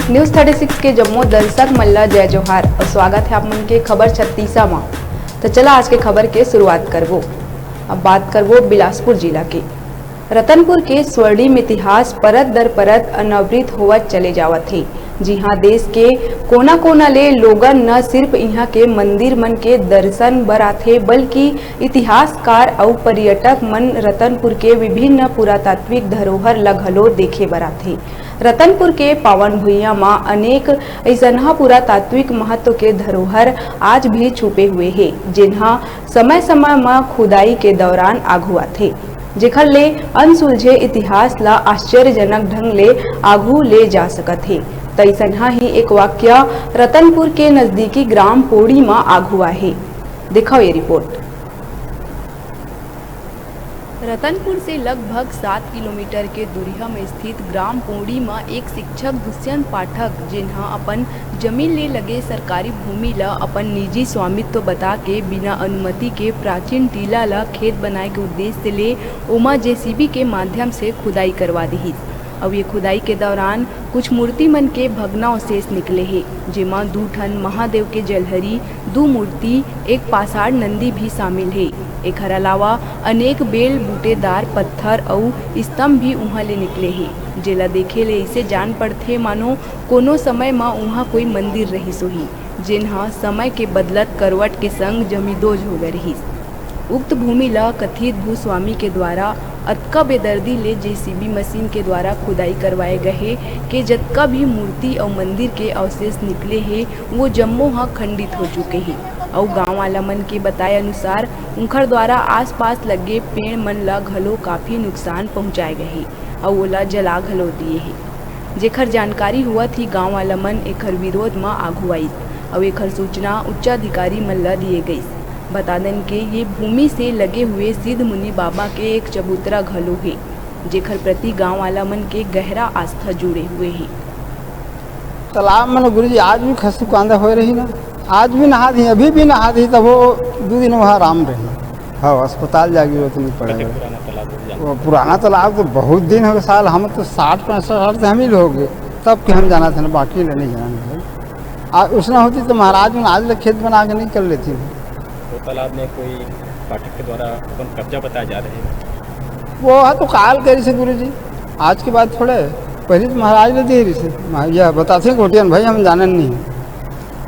News 36 के जम्मू दर्शक मल्ला जय जोहार और स्वागत है आप मन के खबर 36 में। तो चला आज के खबर के शुरुआत करवो। अब बात करवो बिलासपुर जिला के रतनपुर के स्वर्णिम इतिहास परत दर परत अनावृत होवत चले जावत है। जी हाँ, देश के कोना कोना ले लोगन न सिर्फ यहाँ के मंदिर मन के दर्शन बर आथे बल्कि इतिहासकार और पर्यटक मन रतनपुर के विभिन्न पुरातात्विक धरोहर ल घलो देखे बर आथे। रतनपुर के पावन भुइयां में अनेक ऐसा पुरातात्विक महत्व के धरोहर आज भी छुपे हुए हैं, जिन्हा समय समय में खुदाई के दौरान आघू आथे, जेखर ले अनसुलझे इतिहास ला आश्चर्यजनक ढंग ले आघू ले जा सकत है। तैसन्हा ही एक वाक्य रतनपुर के नजदीकी ग्राम पोड़ी में आघू आहे। दिखाओ ये रिपोर्ट। रतनपुर से लगभग 7 किलोमीटर के दूरिया में स्थित ग्राम पोड़ी में एक शिक्षक दुष्यंत पाठक, जिन्हा अपन जमीन ले लगे सरकारी भूमि ला अपन निजी स्वामित्व बता के बिना अनुमति के प्राचीन टीला ला खेत बनाए के उद्देश्य से ले ओमा जेसीबी के माध्यम से खुदाई करवा दी। अब ये खुदाई के दौरान कुछ मूर्ति मन के भग्नावशेष निकले हैं, जेमा 2 ठन महादेव के जलहरी, 2 मूर्ति, एक पाषाण नंदी भी शामिल है। एकर अलावा अनेक बेल बूटेदार पत्थर और स्तंभ भी उहाँ ले निकले हैं, जेला देखे ले इसे जान पड़थे मानो कोनो समय में उहाँ कोई मंदिर रहिस होही, जिन्हा समय के बदलत करवट के संग जमींदोज हो गए रहिस। उक्त भूमि ला कथित भूस्वामी के द्वारा अतका बेदर्दी ले जेसीबी मशीन के द्वारा खुदाई करवाए गए कि जतका भी मूर्ति और मंदिर के अवशेष निकले हैं वो जम्मो हाँ खंडित हो चुके हैं। और गांव वाला मन के बताए अनुसार उनकर द्वारा आसपास लगे पेड़ मन ला घलो काफी नुकसान पहुंचाए गए और ओला जला घलो दिए हैं। जेकर जानकारी हुआ थी गांव वाला मन एकर विरोध में आघू आई और एकर सूचना उच्चाधिकारी मन ला दिए गई। बता दें कि ये भूमि से लगे हुए सिद्ध मुनि बाबा के एक चबूतरा घलो है, जेकर प्रति गांव वाला मन के गहरा आस्था जुड़े हुए हैं। तालाब में गुरुजी आज भी खस्सी कांदा हो रही ना, आज भी नहा दी, अभी भी नहा दी, तब वो 2 दिन वहाँ आराम रही। हाँ, अस्पताल जाके वो तो नहीं पड़ेगा। वो पुराना तालाब तो बहुत दिन हो गए, साल हम तो 60-65 साल से हम ही लोग तब के हम जाना था ना, बाकी नहीं जाना। उसना होती तो महाराज में आज तक खेत बना के नहीं कर लेती। तो तालाब में कोई पाठक के द्वारा अपन कब्जा बताया जा रहे हैं, वो है तो काल करी से गुरुजी, आज के बाद थोड़े पहले तो महाराज ने दी रही से यह बताते हैं गोटियन भाई हम जाने नहीं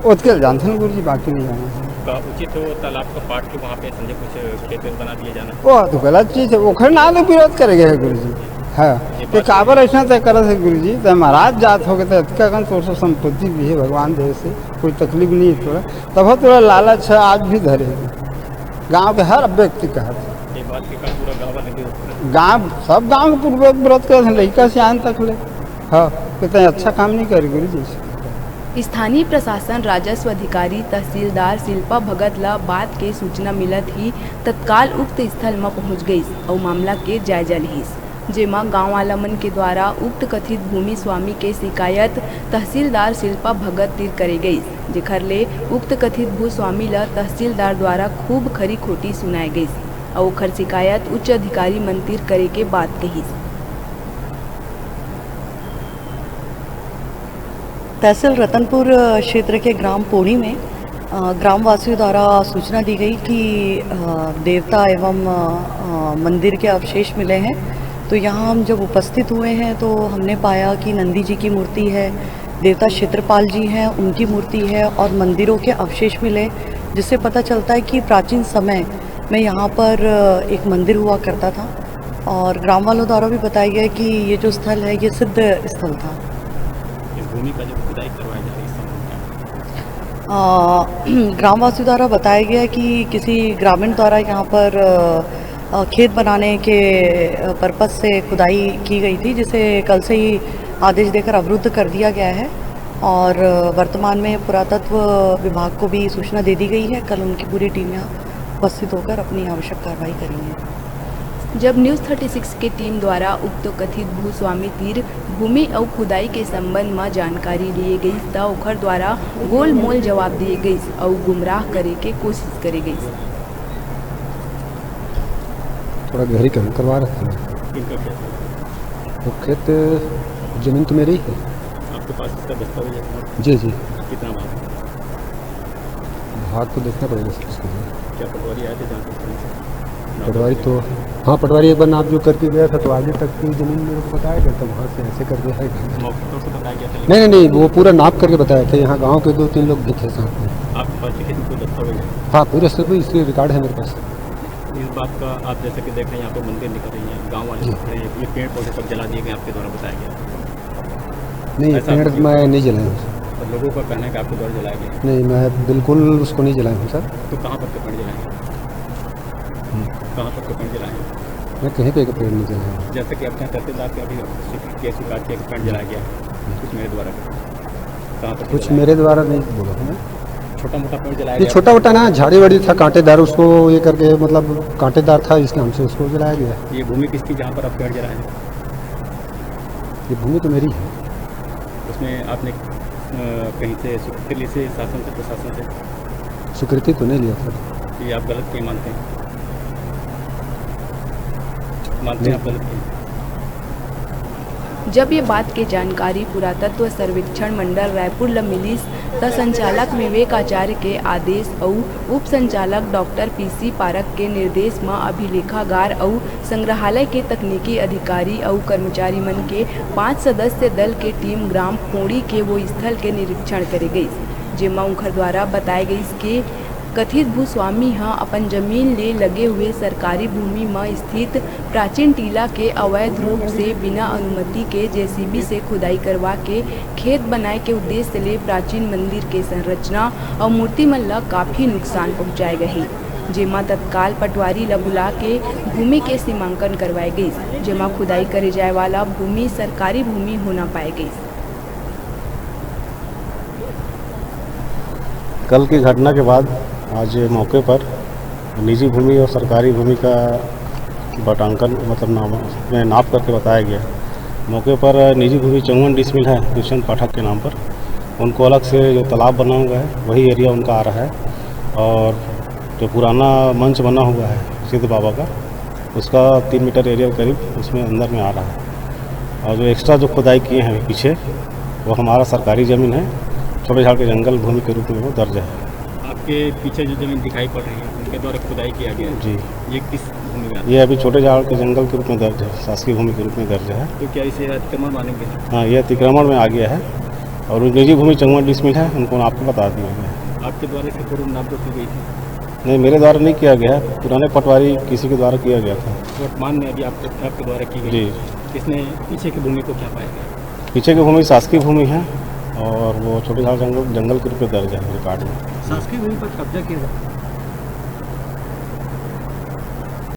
उसके जानते हैं गुरुजी, बाकी नहीं जाना। उचित हो तालाब का पाट के वहाँ पे समझे कुछ खेत बना दिया जाना, वो तो गलत चीज़ है, वो खड़े ना तो विरोध करेंगे गुरुजी। हाँ, तो काबर ऐसा तय करे थे गुरुजी, तो महाराज जात हो गए तो अतका कन तो संपत्ति भी है भगवान देव से, कोई तकलीफ नहीं है थोड़ा, तब थोड़ा लालच है आज भी धरे गांव के हर व्यक्ति का गांव सब गांव के पूर्वक विरोध करे लड़का से आन तक ले। हाँ, कितना अच्छा काम नहीं करे गुरुजी। स्थानीय प्रशासन राजस्व अधिकारी तहसीलदार शिल्पा भगत ला बात के सूचना मिलत ही तत्काल उक्त स्थल में पहुंच गई और मामला के जायजा लिहिस, जेमा गांव वाला मन के द्वारा उक्त कथित भूमि स्वामी के शिकायत तहसीलदार शिल्पा भगत तीर करे गई, जेखर ले उक्त कथित भूस्वामी ला तहसीलदार द्वारा खूब खरी खोटी सुनाए गई और ओखर शिकायत उच्च अधिकारी मन तीर करे के बात कहिस। तहसील रतनपुर क्षेत्र के ग्राम पोड़ी में ग्रामवासियों द्वारा सूचना दी गई कि देवता एवं मंदिर के अवशेष मिले हैं। तो यहाँ हम जब उपस्थित हुए हैं तो हमने पाया कि नंदी जी की मूर्ति है, देवता क्षेत्रपाल जी हैं उनकी मूर्ति है और मंदिरों के अवशेष मिले, जिससे पता चलता है कि प्राचीन समय में यहाँ पर एक मंदिर हुआ करता था। और ग्राम वालों द्वारा भी बताया गया कि ये जो स्थल है ये सिद्ध स्थल था। इस भूमि का जो खुदाई करवाई जा रही है, ग्रामवासियों द्वारा बताया गया कि किसी ग्रामीण द्वारा यहाँ पर खेत बनाने के पर्पस से खुदाई की गई थी, जिसे कल से ही आदेश देकर अवरुद्ध कर दिया गया है और वर्तमान में पुरातत्व विभाग को भी सूचना दे दी गई है। कल उनकी पूरी टीम यहाँ उपस्थित होकर अपनी आवश्यक कार्रवाई करेंगे। जब न्यूज़ 36 के टीम द्वारा उक्त कथित भूस्वामी तीर भूमि और खुदाई के संबंध में जानकारी लिए गई तो ओखर द्वारा गोल मोल जवाब दिए गई और गुमराह करे के कोशिश करे गई। थोड़ा गहरी करवा रहे थे। वो खेत जमीन तो मेरी है, आपके पास इसका दस्तावेज है? जी जी, कितना भाग? भाग तो देखना पड़ेगा सर इसके लिए। क्या पटवारी आए थे जहाँ तक? पटवारी तो हाँ, पटवारी एक बार नाप जो करके गया था तो आगे तक की ज़मीन मेरे को बताया गया था, वहाँ से ऐसे करके है। मौके पर से बताया गया था? नहीं नहीं नहीं, वो पूरा नाप करके बताया था। यहाँ गांव के 2-3 लोग भी थे साथ में। आपके पास लिखित कोई दस्तावेज है? हाँ, पूरे सब इसके रिकॉर्ड है मेरे पास। इस बात का आप जैसे कि देख रहे हैं यहाँ पे मंदिर निकल रही है, गाँव वाले खड़े हैं, ये पेड़ पौधे सब जला दिए गए आपके द्वारा बताया गया? नहीं, ऐसा पेड़ कुछ- मैं नहीं जलाया हूँ। और लोगों का कहना है कि आपके द्वारा जलाया गया। नहीं, मैं बिल्कुल उसको नहीं जलाया हूँ सर। तो कहाँ पर के पेड़ जलाएंगे? कहाँ पर के पेड़ जलाएंगे? मैं कहीं पे पेड़ नहीं जलाया हूँ। जैसे कि आपके यहाँ तहसीलदार के अभी स्वीकार किया कि पेड़ जलाया गया, कुछ मेरे द्वारा कहाँ पर कुछ मेरे द्वारा नहीं बोला मैं। छोटा मोटा पेड़ जलाया ये गया? छोटा मोटा ना झाड़ी वाड़ी था कांटेदार, उसको ये करके मतलब कांटेदार था इस नाम से उसको जलाया गया। ये भूमि किसकी जहाँ पर आप पेड़ जलाए? ये भूमि तो मेरी है। उसमें आपने कहीं से स्वीकृति ली से शासन से, प्रशासन से? स्वीकृति तो नहीं लिया सर। ये आप गलत क्यों मानते हैं? मानते हैं आप गलत क्यों? जब ये बात की जानकारी पुरातत्व सर्वेक्षण मंडल रायपुर ल मिलिस त संचालक विवेक आचार्य के आदेश और उप संचालक डॉक्टर पीसी पारक के निर्देश में अभिलेखागार और संग्रहालय के तकनीकी अधिकारी और कर्मचारी मन के 5 सदस्य दल के टीम ग्राम पोड़ी के वो स्थल के निरीक्षण करे गई, जेमा उनकर द्वारा बताए गई कि कथित भूस्वामी अपन जमीन ले लगे हुए सरकारी भूमि में स्थित प्राचीन टीला के अवैध रूप से बिना अनुमति के जेसीबी से खुदाई करवा के खेत बनाए के उद्देश्य ले प्राचीन मंदिर के संरचना और मूर्ति मन ला काफ़ी नुकसान पहुँचाए गए, जेमा तत्काल पटवारी ला बुला के भूमि के सीमांकन करवाए गई, जेमा खुदाई करे जाए वाला भूमि सरकारी भूमि होना पाए गई। कल की घटना के बाद आज मौके पर निजी भूमि और सरकारी भूमि का बटांकन मतलब नाप करके बताया गया। मौके पर निजी भूमि 54 डिसमिल है दुष्यंत पाठक के नाम पर। उनको अलग से जो तालाब बना हुआ है वही एरिया उनका आ रहा है, और जो पुराना मंच बना हुआ है सिद्ध बाबा का उसका 3 मीटर एरिया करीब उसमें अंदर में आ रहा है। और जो एक्स्ट्रा जो खुदाई किए हैं पीछे वो हमारा सरकारी ज़मीन है, छोटे झाड़ के जंगल भूमि के रूप में वो दर्ज है। आपके पीछे जो जमीन दिखाई पड़ रही है उनके द्वारा खुदाई किया गया है? जी, ये किस भूमि में आता ये अभी छोटे झाड़ के जंगल के रूप में दर्ज है, शासकीय भूमि के रूप में दर्ज है। है? तो क्या इसे अतिक्रमण मानेंगे? हाँ, ये अतिक्रमण में आ गया है, और निजी भूमि 54 डिसमिल है, उनको आपको बता दिया गया। आपके द्वारा इससे पूर्व नाप जो की गई थी? नहीं, मेरे द्वारा नहीं किया गया, पुराने पटवारी किसी के द्वारा किया गया था। वर्तमान में अभी आपके द्वारा की गई? जी। किसने पीछे की भूमि को क्या पाया गया? पीछे की भूमि शासकीय भूमि है, और वो छोटे झाड़ जंगल के रूप में दर्ज है रिकॉर्ड में। शासकीय भूमि पर कब्जा किया